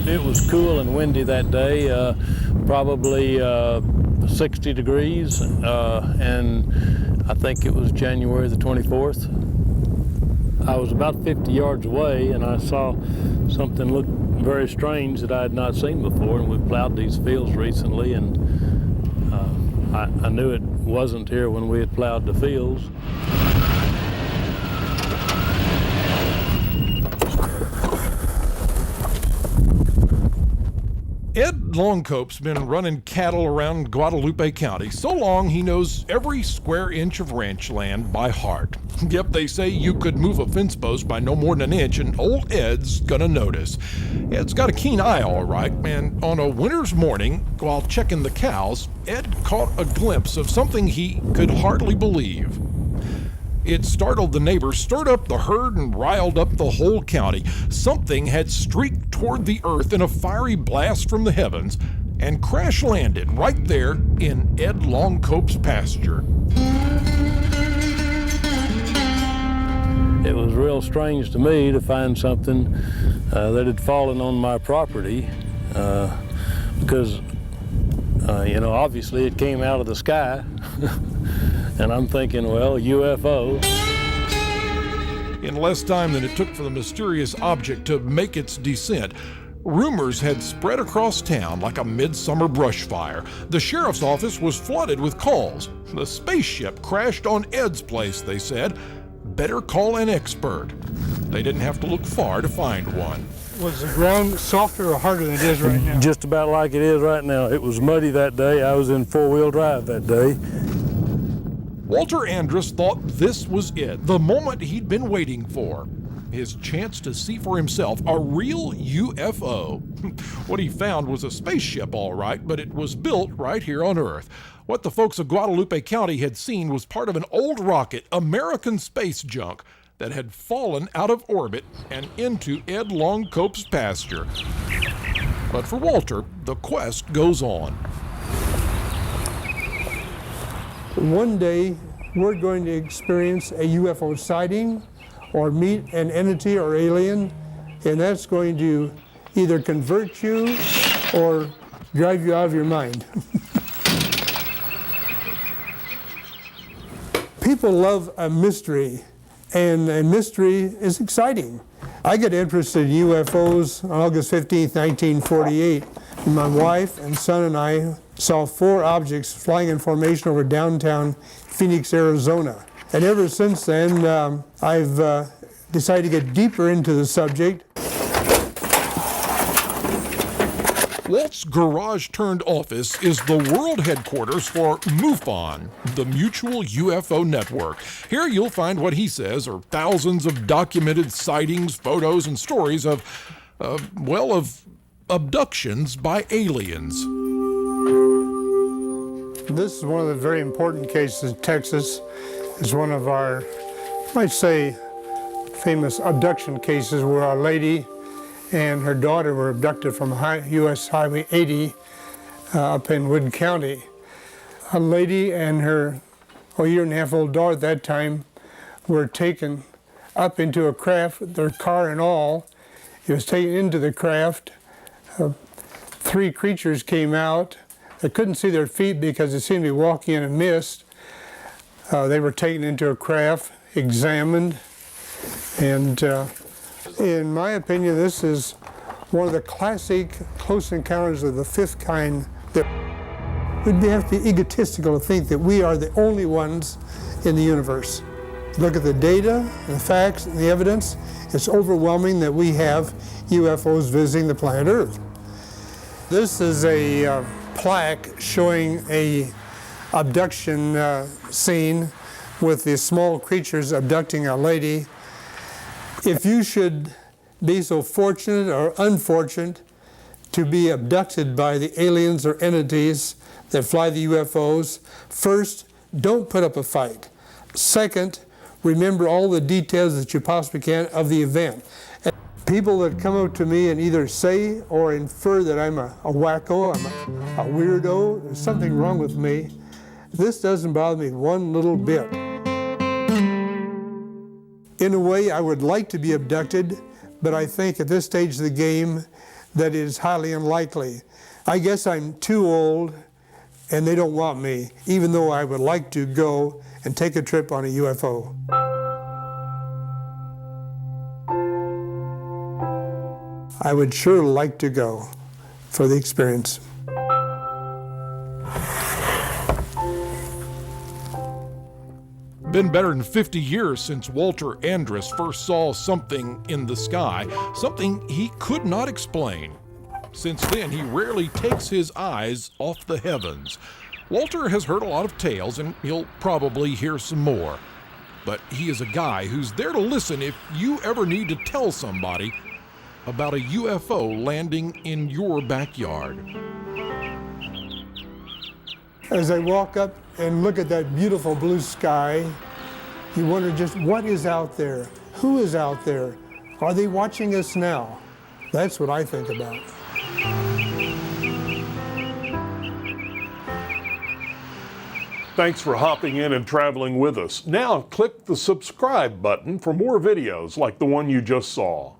It was cool and windy that day, probably 60 degrees, and I think it was January the 24th. I was about 50 yards away and I saw something look very strange that I had not seen before, and we plowed these fields recently, and I knew it wasn't here when we had plowed the fields. Ed Longcope's been running cattle around Guadalupe County so long he knows every square inch of ranch land by heart. Yep, they say you could move a fence post by no more than an inch and old Ed's gonna notice. Ed's got a keen eye, all right, and on a winter's morning, while checking the cows, Ed caught a glimpse of something he could hardly believe. It startled the neighbors, stirred up the herd, and riled up the whole county. Something had streaked toward the earth in a fiery blast from the heavens and crash landed right there in Ed Longcope's pasture. It was real strange to me to find something that had fallen on my property because, obviously it came out of the sky. And I'm thinking, well, UFO. In less time than it took for the mysterious object to make its descent, rumors had spread across town like a midsummer brush fire. The sheriff's office was flooded with calls. The spaceship crashed on Ed's place, they said. Better call an expert. They didn't have to look far to find one. Was the ground softer or harder than it is right now? Just about like it is right now. It was muddy that day. I was in four-wheel drive that day. Walter Andrus thought this was it, the moment he'd been waiting for. His chance to see for himself a real UFO. What he found was a spaceship, all right, but it was built right here on Earth. What the folks of Guadalupe County had seen was part of an old rocket, American space junk, that had fallen out of orbit and into Ed Longcope's pasture. But for Walter, the quest goes on. One day, we're going to experience a UFO sighting or meet an entity or alien, and that's going to either convert you or drive you out of your mind. People love a mystery, and a mystery is exciting. I got interested in UFOs on August 15th, 1948. My wife and son and I saw 4 objects flying in formation over downtown Phoenix, Arizona. And ever since then, I've decided to get deeper into the subject. Walt's garage-turned-office is the world headquarters for MUFON, the Mutual UFO Network. Here you'll find what he says are thousands of documented sightings, photos, and stories of abductions by aliens. This is one of the very important cases in Texas. It's one of our, I might say, famous abduction cases where a lady and her daughter were abducted from U.S. Highway 80 up in Wood County. A lady and her year-and-a-half-old daughter at that time were taken up into a craft, their car and all. It was taken into the craft. 3 creatures came out. They couldn't see their feet because they seemed to be walking in a mist. They were taken into a craft, examined, and in my opinion, this is one of the classic close encounters of the 5th kind. That we'd have to be egotistical to think that we are the only ones in the universe. Look at the data, the facts, and the evidence. It's overwhelming that we have UFOs visiting the planet Earth. This is a plaque showing a abduction scene with the small creatures abducting a lady. If you should be so fortunate or unfortunate to be abducted by the aliens or entities that fly the UFOs, first, don't put up a fight. Second, remember all the details that you possibly can of the event. And people that come up to me and either say or infer that I'm a wacko, I'm a weirdo, there's something wrong with me, this doesn't bother me one little bit. In a way, I would like to be abducted, but I think at this stage of the game that is highly unlikely. I guess I'm too old and they don't want me, even though I would like to go and take a trip on a UFO. I would sure like to go for the experience. Been better than 50 years since Walter Andrus first saw something in the sky, something he could not explain. Since then, he rarely takes his eyes off the heavens. Walter has heard a lot of tales, and he'll probably hear some more. But he is a guy who's there to listen if you ever need to tell somebody about a UFO landing in your backyard. As I walk up and look at that beautiful blue sky, you wonder just what is out there? Who is out there? Are they watching us now? That's what I think about. Thanks for hopping in and traveling with us. Now click the subscribe button for more videos like the one you just saw.